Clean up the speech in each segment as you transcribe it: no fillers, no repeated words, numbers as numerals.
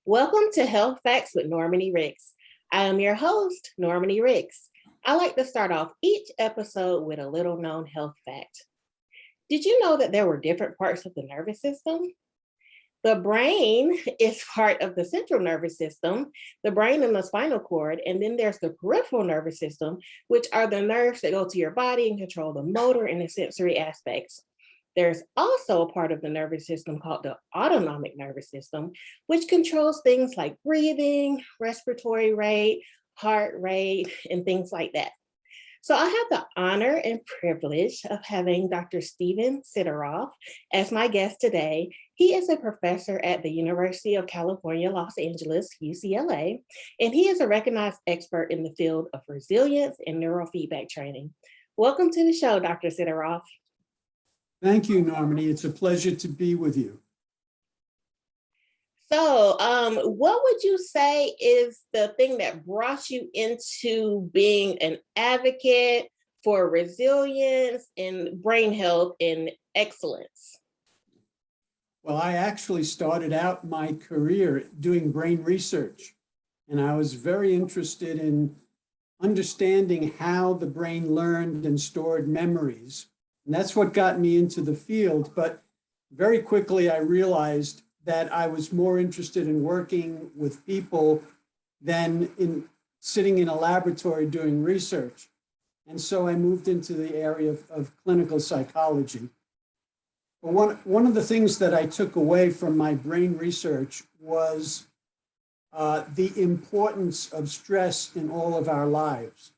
Welcome to Health Facts with Normanie Ricks. I am your host, Normanie Ricks. I like to start off each episode with a little known health fact. Did you know that there were different parts of the nervous system? The brain is part of the central nervous system, the brain and the spinal cord, and then there's the peripheral nervous system, which are the nerves that go to your body and control the motor and the sensory aspects. There's also a part of the nervous system called the autonomic nervous system, which controls things like breathing, respiratory rate, heart rate, and things like that. So I have the honor and privilege of having Dr. Stephen Sideroff as my guest today. He is a professor at the University of California, Los Angeles, UCLA, and he is a recognized expert in the field of resilience and neurofeedback training. Welcome to the show, Dr. Sideroff. Thank you, Normanie. It's a pleasure to be with you. So what would you say is the thing that brought you into being an advocate for resilience and brain health and excellence? Well, I actually started out my career doing brain research, and I was very interested in understanding how the brain learned and stored memories. And that's what got me into the field. But very quickly, I realized that I was more interested in working with people than in sitting in a laboratory doing research. And so I moved into the area of clinical psychology. But one of the things that I took away from my brain research was the importance of stress in all of our lives.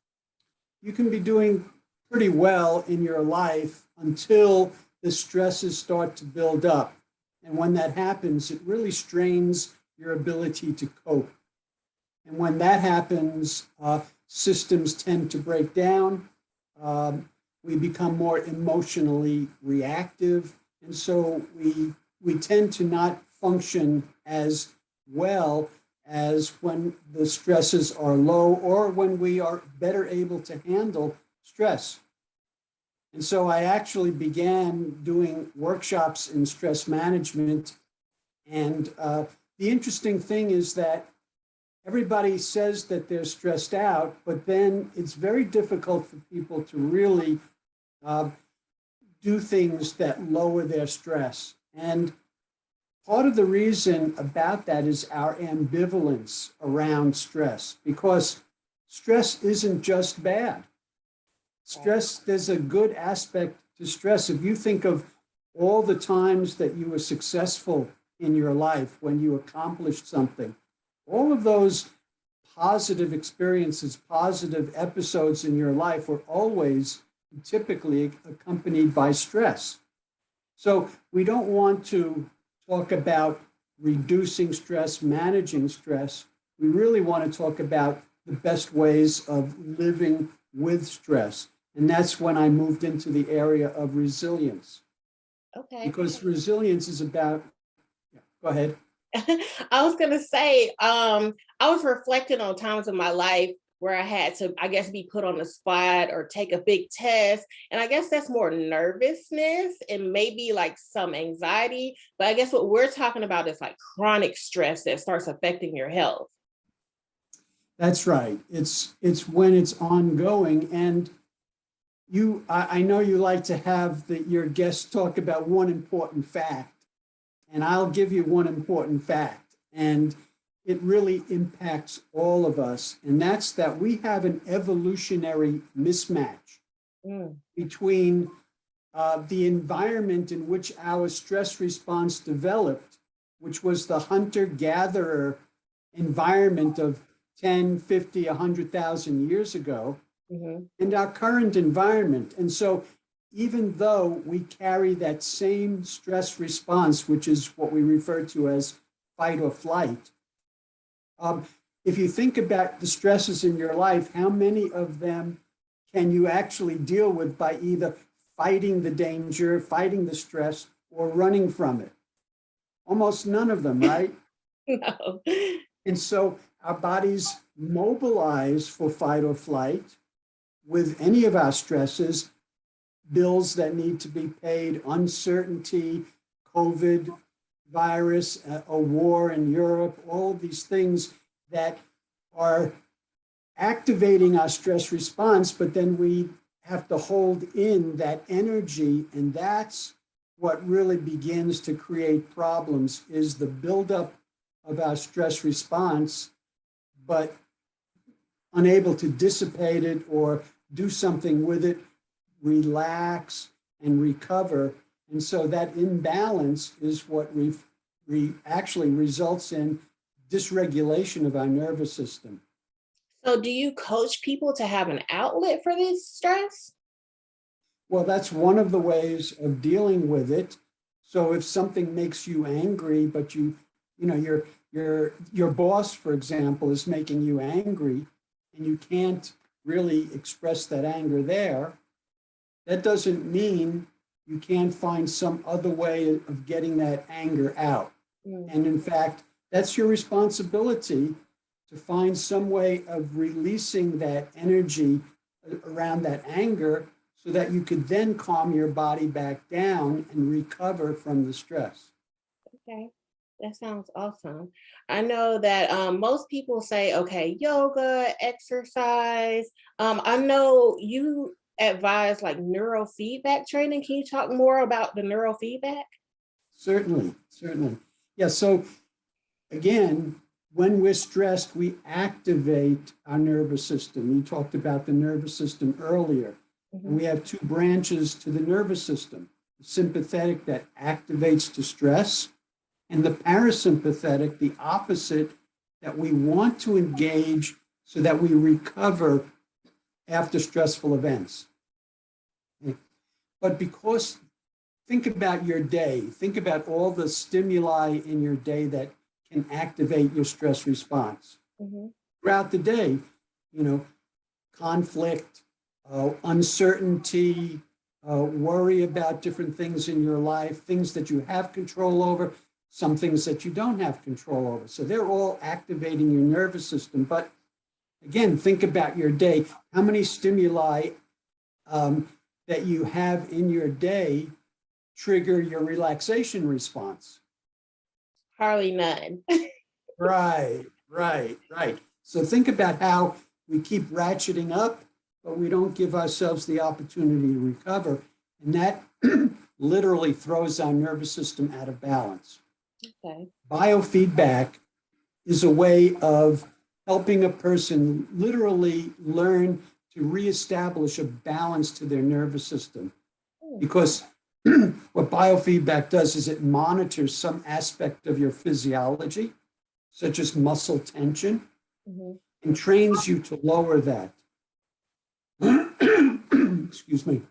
You can be doing pretty well in your life until the stresses start to build up. And when that happens, it really strains your ability to cope. And when that happens, systems tend to break down. We become more emotionally reactive. And so we tend to not function as well as when the stresses are low or when we are better able to handle stress. And so I actually began doing workshops in stress management. And the interesting thing is that everybody says that they're stressed out, but then it's very difficult for people to really do things that lower their stress. And part of the reason about that is our ambivalence around stress, because stress isn't just bad. Stress, there's a good aspect to stress. If you think of all the times that you were successful in your life, when you accomplished something, all of those positive experiences, positive episodes in your life were always typically accompanied by stress. So we don't want to talk about reducing stress, managing stress. We really want to talk about the best ways of living with stress. And that's when I moved into the area of resilience. Okay. Because resilience is about, go ahead. I was going to say, I was reflecting on times in my life where I had to, I guess, be put on the spot or take a big test. And I guess that's more nervousness and maybe like some anxiety. But I guess what we're talking about is like chronic stress that starts affecting your health. That's right. It's when it's ongoing. And I know you like to have your guests talk about one important fact, and I'll give you one important fact, and it really impacts all of us. And that's that we have an evolutionary mismatch between the environment in which our stress response developed, which was the hunter-gatherer environment of 10, 50, 100,000 years ago, and our current environment. And so even though we carry that same stress response, which is what we refer to as fight or flight, if you think about the stresses in your life, how many of them can you actually deal with by either fighting the danger, fighting the stress, or running from it? Almost none of them, right? No. And so our bodies mobilize for fight or flight with any of our stresses, bills that need to be paid, uncertainty, COVID, virus, a war in Europe, all of these things that are activating our stress response, but then we have to hold in that energy, and that's what really begins to create problems, is the buildup of our stress response, but unable to dissipate it or do something with it, relax and recover. And so that imbalance is what actually results in dysregulation of our nervous system. So do you coach people to have an outlet for this stress? Well, that's one of the ways of dealing with it. So if something makes you angry, but you know, your boss, for example, is making you angry, and you can't really express that anger there, that doesn't mean you can't find some other way of getting that anger out. And in fact, that's your responsibility, to find some way of releasing that energy around that anger so that you could then calm your body back down and recover from the stress. Okay, that sounds awesome. I know that most people say, okay, yoga, exercise. I know you advise like neurofeedback training. Can you talk more about the neurofeedback? Certainly. Yeah, so again, when we're stressed, we activate our nervous system. You talked about the nervous system earlier. And we have two branches to the nervous system: the sympathetic, that activates to stress, and the parasympathetic, the opposite, that we want to engage so that we recover after stressful events. But because, think about your day, think about all the stimuli in your day that can activate your stress response. Throughout the day, conflict, uncertainty, worry about different things in your life, things that you have control over, some things that you don't have control over. So they're all activating your nervous system. But again, think about your day. How many stimuli that you have in your day trigger your relaxation response? Hardly none. Right. So think about how we keep ratcheting up, but we don't give ourselves the opportunity to recover. And that literally throws our nervous system out of balance. Okay. Biofeedback is a way of helping a person literally learn to reestablish a balance to their nervous system. Because what biofeedback does is it monitors some aspect of your physiology, such as muscle tension, and trains you to lower that. Excuse me.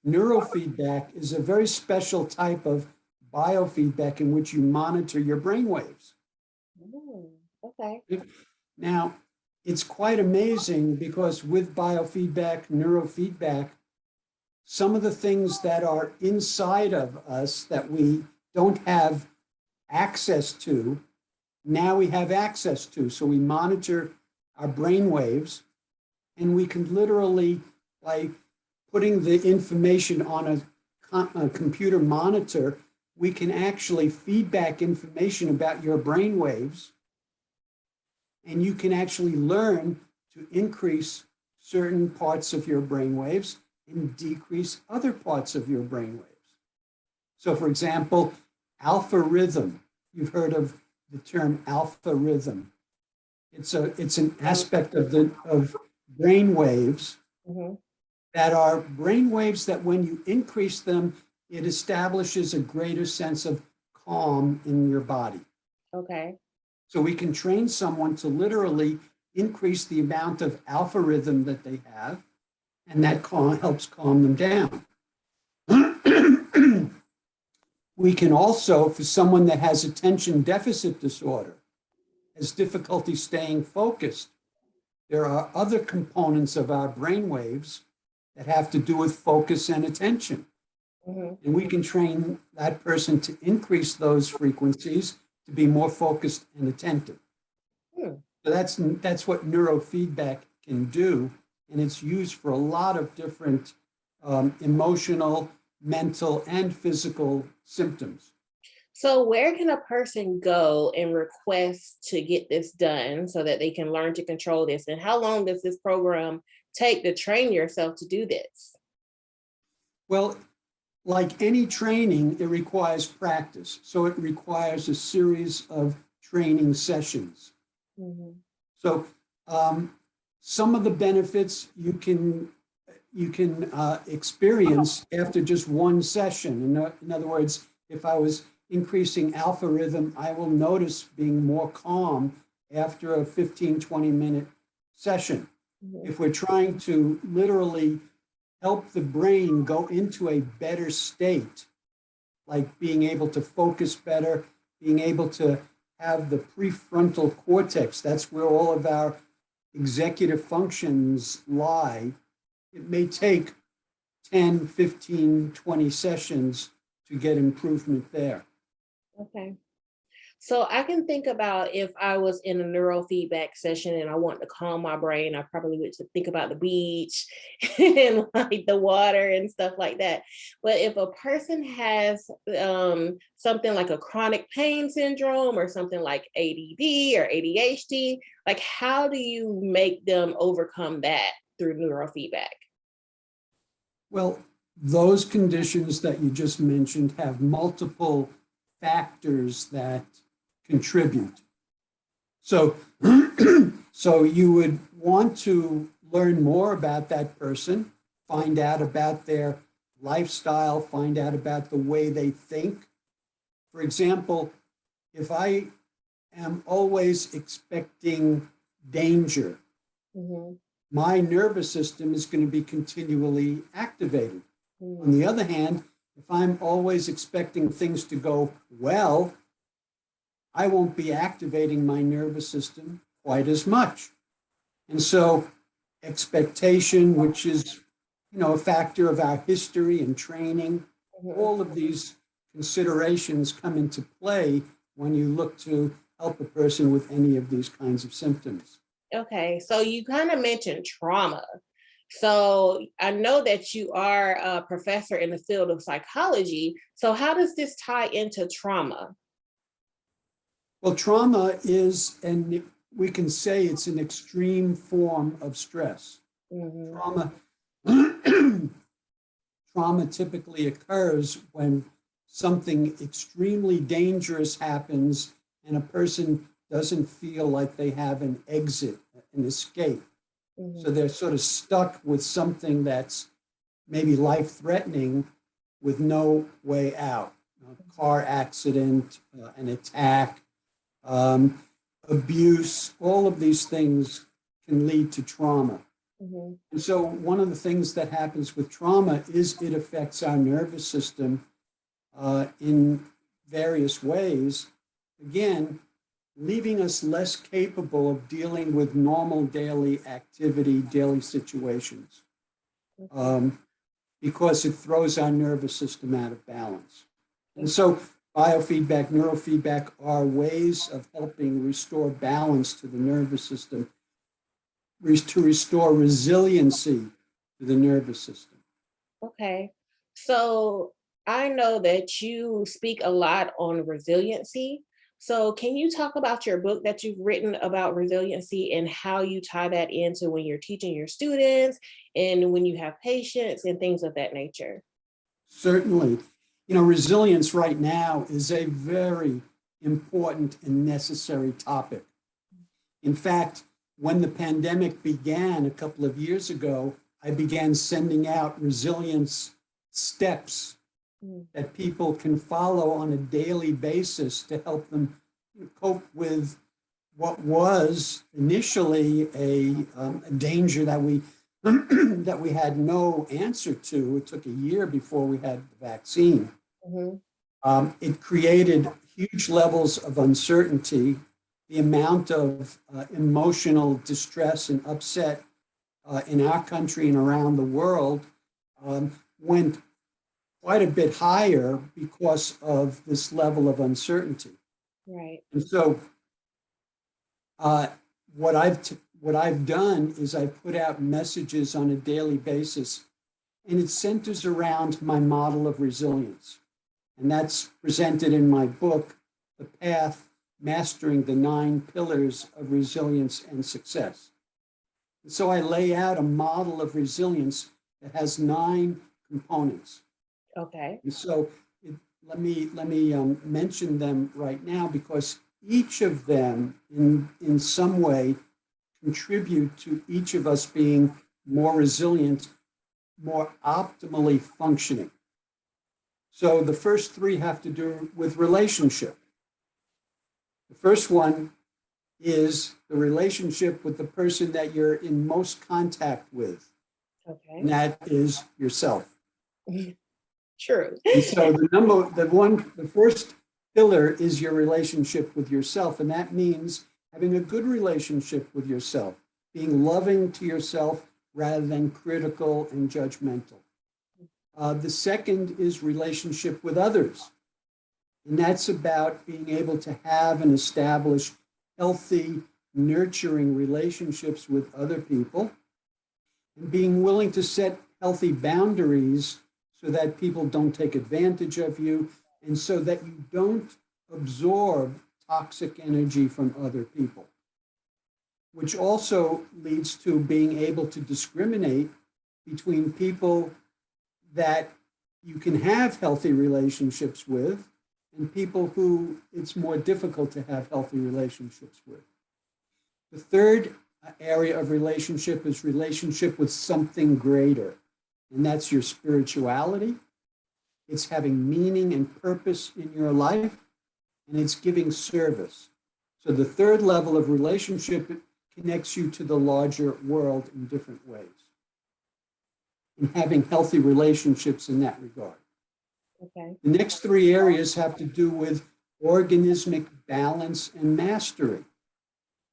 Neurofeedback is a very special type of biofeedback in which you monitor your brain waves. Okay. Now, it's quite amazing because with biofeedback, neurofeedback, some of the things that are inside of us that we don't have access to, now we have access to. So we monitor our brain waves, and we can literally, by putting the information on a computer monitor, we can actually feed back information about your brain waves, and you can actually learn to increase certain parts of your brain waves and decrease other parts of your brain waves. So for example, alpha rhythm. You've heard of the term alpha rhythm. It's an aspect of brain waves that are brain waves that when you increase them, it establishes a greater sense of calm in your body. Okay. So we can train someone to literally increase the amount of alpha rhythm that they have, and that helps calm them down. We can also, for someone that has attention deficit disorder, has difficulty staying focused, there are other components of our brain waves that have to do with focus and attention. And we can train that person to increase those frequencies to be more focused and attentive. So that's what neurofeedback can do. And it's used for a lot of different emotional, mental and physical symptoms. So where can a person go and request to get this done so that they can learn to control this? And how long does this program take to train yourself to do this? Well, like any training, it requires practice. So it requires a series of training sessions. Mhm. So some of the benefits you can experience after just one session. In other words, if I was increasing alpha rhythm, I will notice being more calm after a 15, 20-minute session. Mhm. If we're trying to literally help the brain go into a better state, like being able to focus better, being able to have the prefrontal cortex, that's where all of our executive functions lie. It may take 10, 15, 20 sessions to get improvement there. Okay. So I can think about if I was in a neurofeedback session and I want to calm my brain, I probably would think about the beach and like the water and stuff like that. But if a person has something like a chronic pain syndrome or something like ADD or ADHD, like how do you make them overcome that through neurofeedback? Well, those conditions that you just mentioned have multiple factors that contribute. So, so you would want to learn more about that person, find out about their lifestyle, find out about the way they think. For example, if I am always expecting danger, Mhm. my nervous system is going to be continually activated. On the other hand, if I'm always expecting things to go well, I won't be activating my nervous system quite as much. And so expectation, which is, a factor of our history and training, Mhm. all of these considerations come into play when you look to help a person with any of these kinds of symptoms. Okay, so you kind of mentioned trauma. So I know that you are a professor in the field of psychology. So how does this tie into trauma? Well, trauma is, and we can say it's an extreme form of stress. Hmm. Trauma, trauma typically occurs when something extremely dangerous happens and a person doesn't feel like they have an exit, an escape. So Hmm. they're sort of stuck with something that's maybe life-threatening with no way out. A car accident, an attack, um, abuse, all of these things can lead to trauma. Hmm. And so one of the things that happens with trauma is it affects our nervous system in various ways, again, leaving us less capable of dealing with normal daily activity, daily situations, Okay. um, because it throws our nervous system out of balance. And so biofeedback, neurofeedback are ways of helping restore balance to the nervous system, to restore resiliency to the nervous system. Okay. So I know that you speak a lot on resiliency. So can you talk about your book that you've written about resiliency and how you tie that into when you're teaching your students and when you have patients and things of that nature? Certainly, resilience right now is a very important and necessary topic. In fact, when the pandemic began a couple of years ago, I began sending out resilience steps Mm. that people can follow on a daily basis to help them cope with what was initially a danger that we that we had no answer to. It took a year before we had the vaccine. Mhm. It created huge levels of uncertainty. The amount of emotional distress and upset in our country and around the world went quite a bit higher because of this level of uncertainty. Right. And so uh, what I've done is I've put out messages on a daily basis and it centers around my model of resilience. And that's presented in my book, The Path, Mastering the 9 Pillars of Resilience and Success. And so I lay out a model of resilience that has 9 components. Okay. And so let me mention them right now, because each of them in some way contribute to each of us being more resilient, more optimally functioning. So the first 3 have to do with relationship. The first one is the relationship with the person that you're in most contact with. Okay. And that is yourself. True. And so the first pillar is your relationship with yourself. And that means having a good relationship with yourself, being loving to yourself rather than critical and judgmental. The second is relationship with others. And that's about being able to have and establish healthy, nurturing relationships with other people, and being willing to set healthy boundaries so that people don't take advantage of you, and so that you don't absorb toxic energy from other people, which also leads to being able to discriminate between people that you can have healthy relationships with and people who it's more difficult to have healthy relationships with. The third area of relationship is relationship with something greater, and that's your spirituality. It's having meaning and purpose in your life, and it's giving service. So the third level of relationship connects you to the larger world in different ways, and having healthy relationships in that regard. Okay. The next 3 areas have to do with organismic balance and mastery.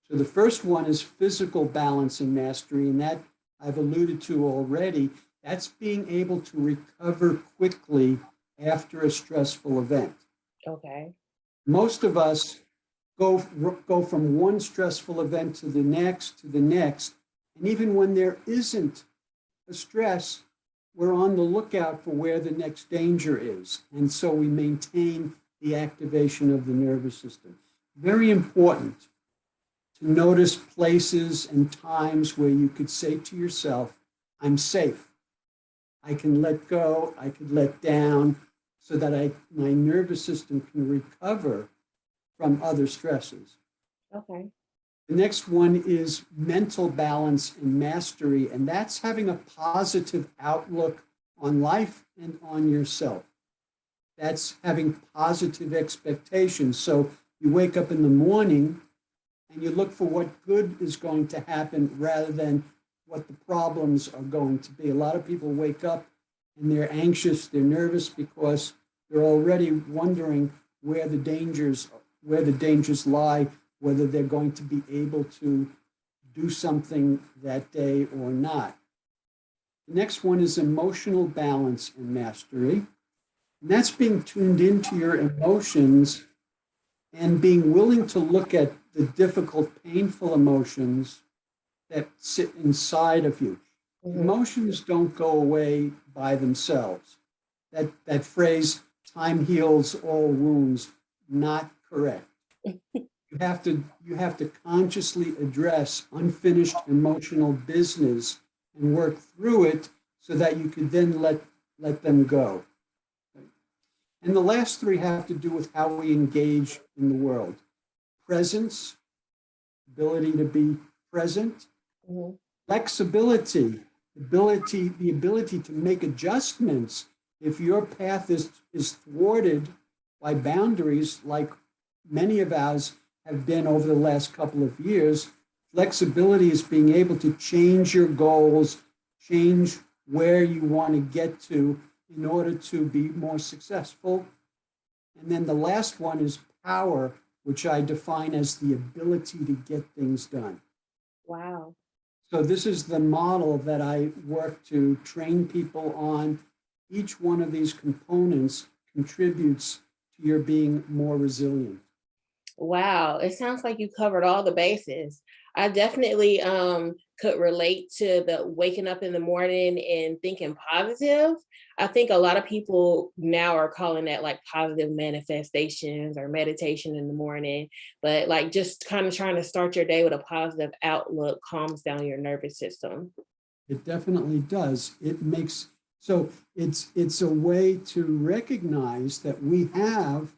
So the first one is physical balance and mastery, and that I've alluded to already. That's being able to recover quickly after a stressful event. Okay. Most of us go from one stressful event to the next, and even when there isn't a stress, we're on the lookout for where the next danger is. And so we maintain the activation of the nervous system. Very important to notice places and times where you could say to yourself, I'm safe. I can let go, I can let down, so that my nervous system can recover from other stresses. Okay. The next one is mental balance and mastery, and that's having a positive outlook on life and on yourself. That's having positive expectations. So you wake up in the morning and you look for what good is going to happen rather than what the problems are going to be. A lot of people wake up and they're anxious, they're nervous because they're already wondering where the dangers lie, whether they're going to be able to do something that day or not. The next one is emotional balance and mastery. And that's being tuned into your emotions and being willing to look at the difficult, painful emotions that sit inside of you. Mm-hmm. Emotions don't go away by themselves. That phrase, time heals all wounds, not correct. You have to consciously address unfinished emotional business and work through it so that you can then let them go. And the last 3 have to do with how we engage in the world. Presence, ability to be present. Mm-hmm. Flexibility, the ability to make adjustments if your path is thwarted by boundaries like many of ours have been over the last couple of years. Flexibility is being able to change your goals, change where you want to get to in order to be more successful. And then the last one is power, which I define as the ability to get things done. Wow. So this is the model that I work to train people on. Each one of these components contributes to your being more resilient. Wow, it sounds like you covered all the bases. I definitely could relate to the waking up in the morning and thinking positive. I think a lot of people now are calling that like positive manifestations or meditation in the morning, but like just kind of trying to start your day with a positive outlook calms down your nervous system. It definitely does. It makes, so it's a way to recognize that we have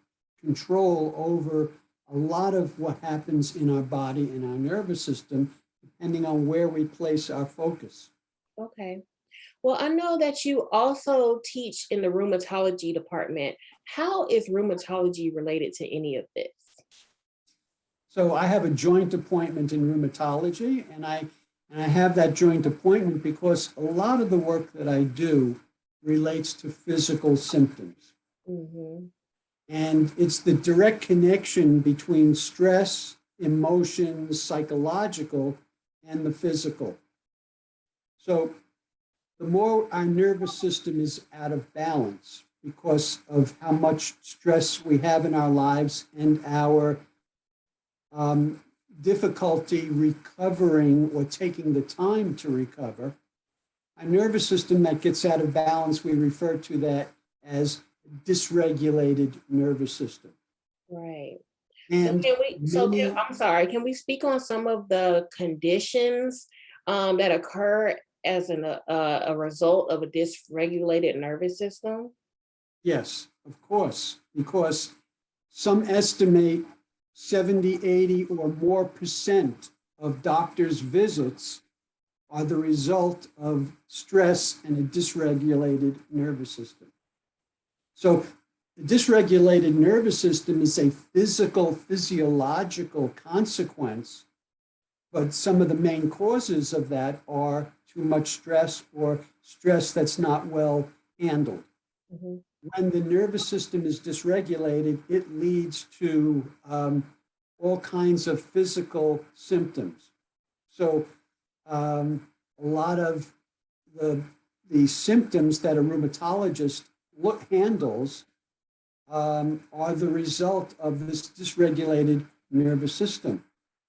control over a lot of what happens in our body and our nervous system, depending on where we place our focus. Okay. Well, I know that you also teach in the rheumatology department. How is rheumatology related to any of this? So I have a joint appointment in rheumatology, and I have that joint appointment because a lot of the work that I do relates to physical symptoms. Mm-hmm. And it's the direct connection between stress, emotions, psychological, and the physical. So the more our nervous system is out of balance because of how much stress we have in our lives and our difficulty recovering or taking the time to recover, a nervous system that gets out of balance, we refer to that as dysregulated nervous system. Right. And many, I'm sorry, can we speak on some of the conditions that occur as a result of a dysregulated nervous system? yes, of course, because some estimate 70, 80 or more percent of doctors' visits are the result of stress and a dysregulated nervous system. So the dysregulated nervous system is a physiological consequence, but some of the main causes of that are too much stress or stress that's not well handled. Mm-hmm. When the nervous system is dysregulated, it leads to all kinds of physical symptoms. So a lot of the symptoms that a rheumatologist handles are the result of this dysregulated nervous system.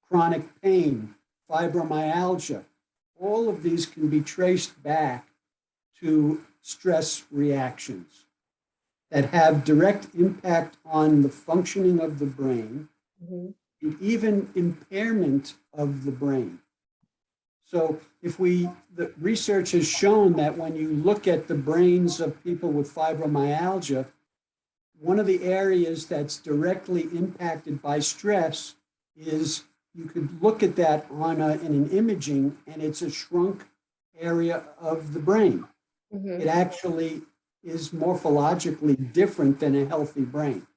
Chronic pain, fibromyalgia, all of these can be traced back to stress reactions that have direct impact on the functioning of the brain, Mm-hmm. and even impairment of the brain. So the research has shown that when you look at the brains of people with fibromyalgia, one of the areas that's directly impacted by stress is you could look at that in an imaging, and it's a shrunk area of the brain. Mm-hmm. It actually is morphologically different than a healthy brain.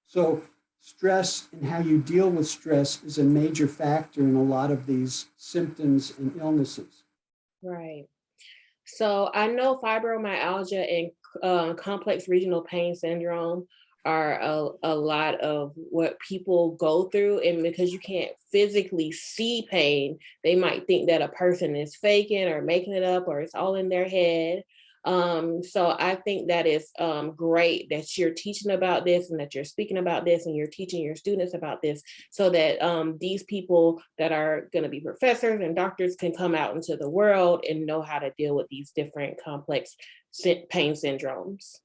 So stress and how you deal with stress is a major factor in a lot of these symptoms and illnesses. Right. So I know fibromyalgia and complex regional pain syndrome are a lot of what people go through. And because you can't physically see pain, they might think that a person is faking or making it up or it's all in their head. So I think that is great that you're teaching about this and that you're speaking about this and you're teaching your students about this so that these people that are going to be professors and doctors can come out into the world and know how to deal with these different complex pain syndromes.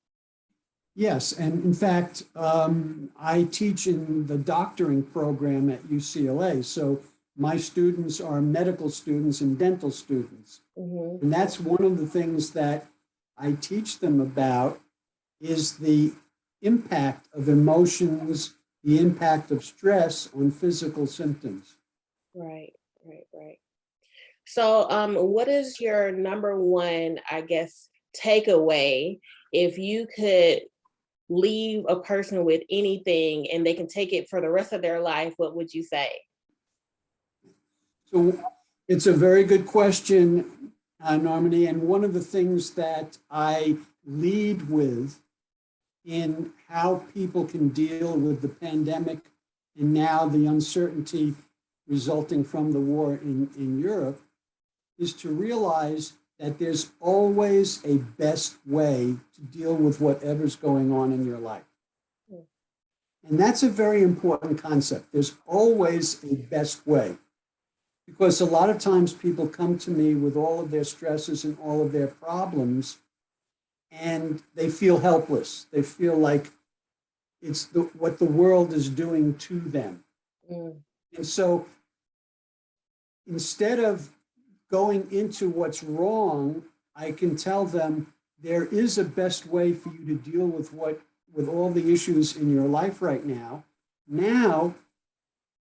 Yes, and in fact, I teach in the doctoring program at UCLA. So my students are medical students and dental students. Mm-hmm. And that's one of the things that I teach them about is the impact of emotions, the impact of stress on physical symptoms. Right, right. So, what is your number one, I guess, takeaway if you could leave a person with anything and they can take it for the rest of their life, what would you say? So it's a very good question, Normanie. And one of the things that I lead with in how people can deal with the pandemic and now the uncertainty resulting from the war in Europe is to realize that there's always a best way to deal with whatever's going on in your life. And that's a very important concept. There's always a best way. because a lot of times people come to me with all of their stresses and all of their problems, and they feel helpless. They feel like it's what the world is doing to them. Mm. And so instead of going into what's wrong, I can tell them there is a best way for you to deal with all the issues in your life right now. Now,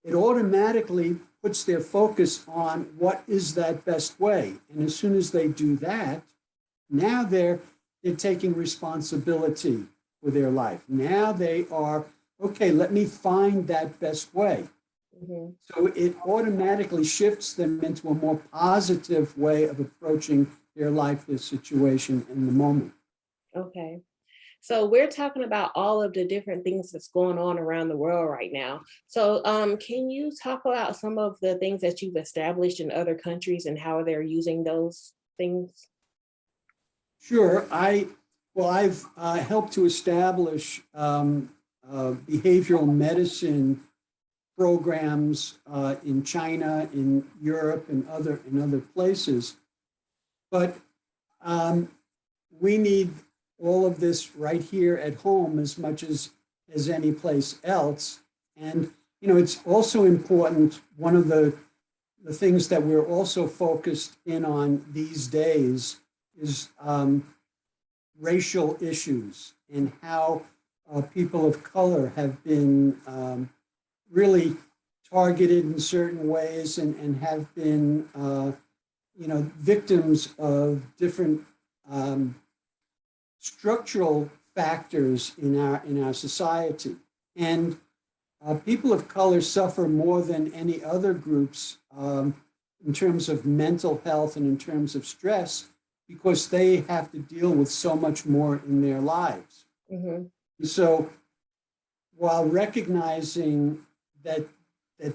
it automatically puts their focus on what is that best way. And as soon as they do that, now they're taking responsibility for their life. Now they are, okay, let me find that best way. Mm-hmm. So it automatically shifts them into a more positive way of approaching their life, their situation in the moment. Okay. So we're talking about all of the different things that's going on around the world right now. So can you talk about some of the things that you've established in other countries and how they're using those things? Sure. I've helped to establish behavioral medicine programs in China, in Europe, and other places. But we need all of this right here at home as much as any place else. And it's also important. One of the things that we're also focused in on these days is racial issues and how people of color have been really targeted in certain ways and have been victims of different structural factors in our society. And people of color suffer more than any other groups in terms of mental health and in terms of stress, because they have to deal with so much more in their lives. Mm-hmm. So while recognizing that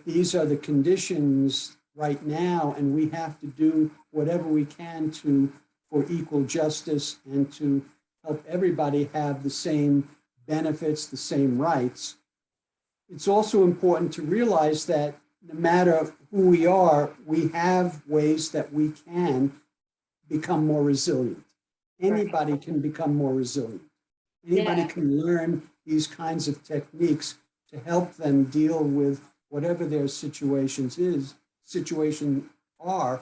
these are the conditions right now, and we have to do whatever we can for equal justice and to help everybody have the same benefits, the same rights, it's also important to realize that no matter who we are, we have ways that we can become more resilient. Anybody can become more resilient. Anybody can learn these kinds of techniques to help them deal with whatever their situations are,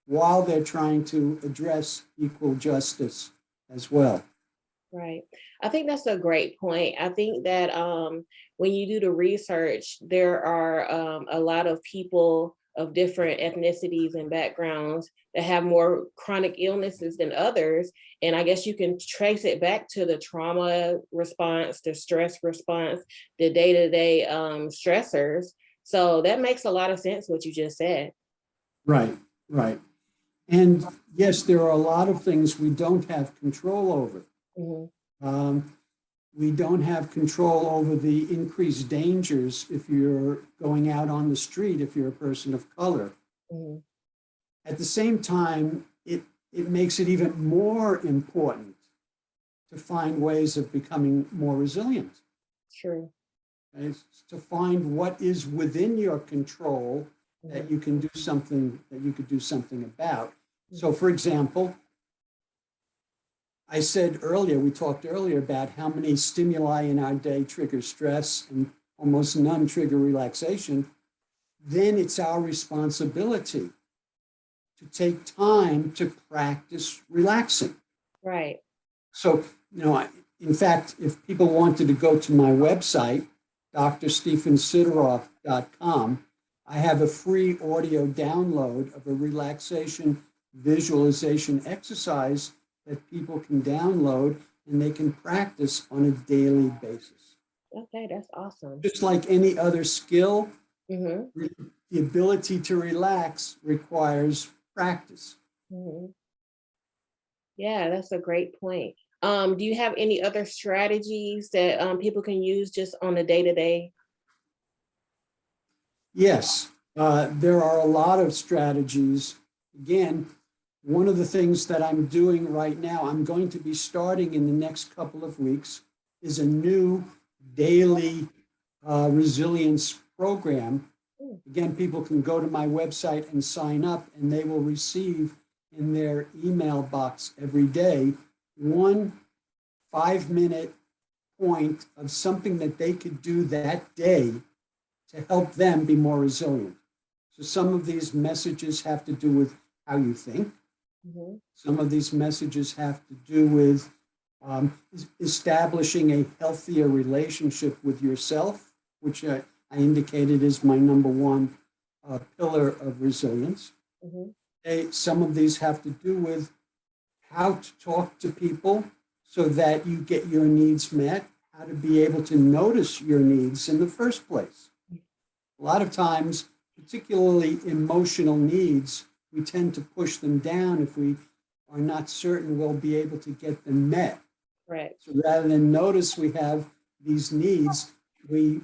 while they're trying to address equal justice as well. Right. I think that's a great point. I think that when you do the research, there are a lot of people of different ethnicities and backgrounds that have more chronic illnesses than others. And I guess you can trace it back to the trauma response, the stress response, the day-to-day stressors. So that makes a lot of sense what you just said. Right, right. And yes, there are a lot of things we don't have control over. Mm-hmm. We don't have control over the increased dangers if you're going out on the street, if you're a person of color. Mm-hmm. At the same time, it makes it even more important to find ways of becoming more resilient. True. Right? To find what is within your control that you can do something, that you could do something about. Mm-hmm. So, for example, I said earlier, we talked earlier about how many stimuli in our day trigger stress and almost none trigger relaxation. Then it's our responsibility to take time to practice relaxing. Right. So, in fact, if people wanted to go to my website, drstephensideroff.com, I have a free audio download of a relaxation visualization exercise that people can download and they can practice on a daily basis. Okay, that's awesome. Just like any other skill, mm-hmm. the ability to relax requires practice. Mm-hmm. Yeah, that's a great point. Do you have any other strategies that people can use just on a day-to-day? Yes, there are a lot of strategies. Again, one of the things that I'm doing right now, I'm going to be starting in the next couple of weeks, is a new daily resilience program Again, people can go to my website and sign up, and they will receive in their email box every day 1 5-minute point of something that they could do that day to help them be more resilient. So some of these messages have to do with how you think. Mm-hmm. Some of these messages have to do with establishing a healthier relationship with yourself, which I indicated is my number one pillar of resilience. Mm-hmm. Some of these have to do with how to talk to people so that you get your needs met, how to be able to notice your needs in the first place. A lot of times, particularly emotional needs, we tend to push them down if we are not certain we'll be able to get them met. Right. So rather than notice we have these needs, we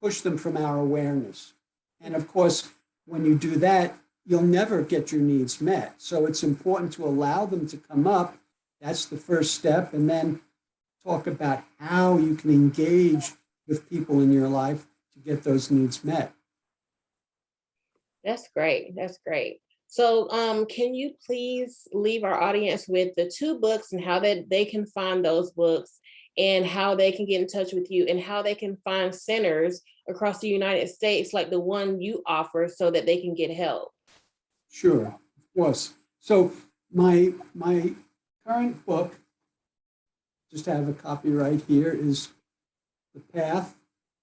push them from our awareness. And of course, when you do that, you'll never get your needs met. So it's important to allow them to come up. That's the first step. And then talk about how you can engage with people in your life to get those needs met. That's great. That's great. So can you please leave our audience with the 2 books and how that they can find those books and how they can get in touch with you and how they can find centers across the United States like the one you offer so that they can get help? Sure, of course. So my current book, just have a copy right here, is The Path,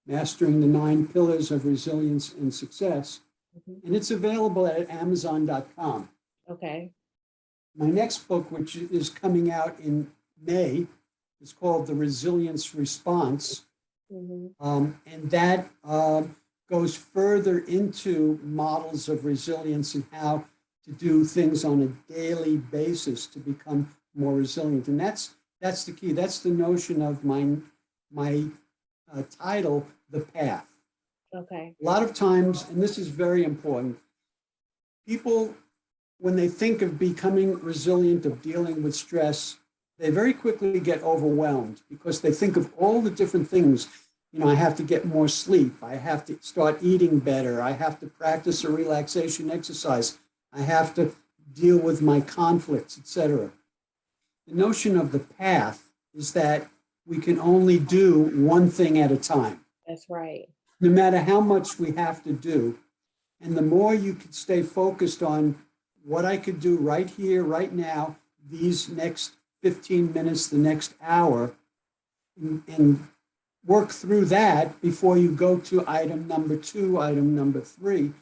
Mastering the 9 Pillars of Resilience and Success. Mm-hmm. And it's available at Amazon.com. Okay. My next book, which is coming out in May, is called The Resilience Response. Mm-hmm. And that goes further into models of resilience and how to do things on a daily basis to become more resilient. And that's the key. That's the notion of my title, The Path. Okay. A lot of times, and this is very important, people, when they think of becoming resilient, of dealing with stress, they very quickly get overwhelmed because they think of all the different things. You know, I have to get more sleep. I have to start eating better. I have to practice a relaxation exercise. I have to deal with my conflicts, etc. The notion of the path is that we can only do one thing at a time. That's right. No matter how much we have to do. And the more you can stay focused on what I could do right here, right now, these next 15 minutes, the next hour, and work through that before you go to item number 2, item number 3,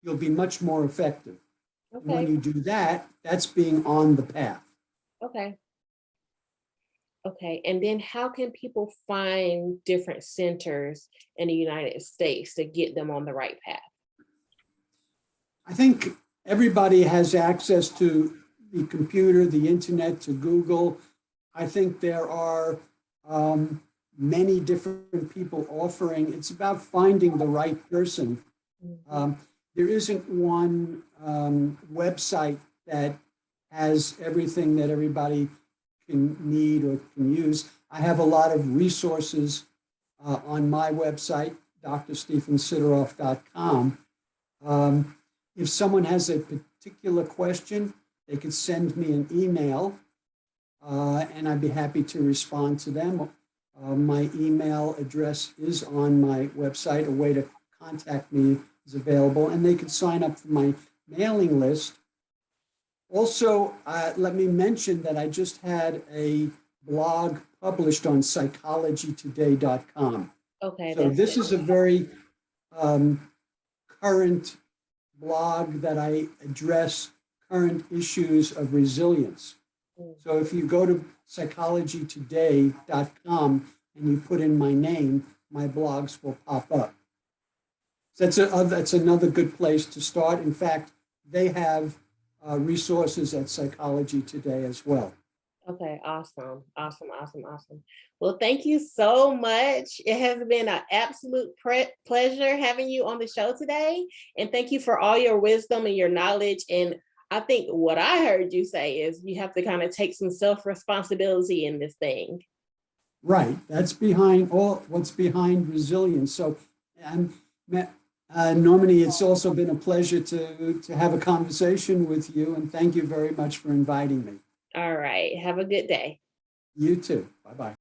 you'll be much more effective. Okay. And when you do that, that's being on the path. Okay. Okay. And then how can people find different centers in the United States to get them on the right path? I think everybody has access to the computer, the internet, to Google. I think there are many different people offering. It's about finding the right person. Mm-hmm. There isn't one website that has everything that everybody can need or can use. I have a lot of resources on my website, drstephensideroff.com. If someone has a particular question, they could send me an email, and I'd be happy to respond to them. My email address is on my website. A way to contact me is available, and they could sign up for my mailing list. Also, let me mention that I just had a blog published on psychologytoday.com. Okay. So this is a very current blog that I address current issues of resilience. So if you go to psychologytoday.com and you put in my name, my blogs will pop up. So that's another good place to start. In fact, they have resources at Psychology Today as well. Okay, awesome. Well, thank you so much. It has been an absolute pleasure having you on the show today. And thank you for all your wisdom and your knowledge. And I think what I heard you say is you have to kind of take some self-responsibility in this thing. Right. That's behind what's behind resilience. So Normanie, it's also been a pleasure to have a conversation with you, and thank you very much for inviting me. All right. Have a good day. You too. Bye-bye.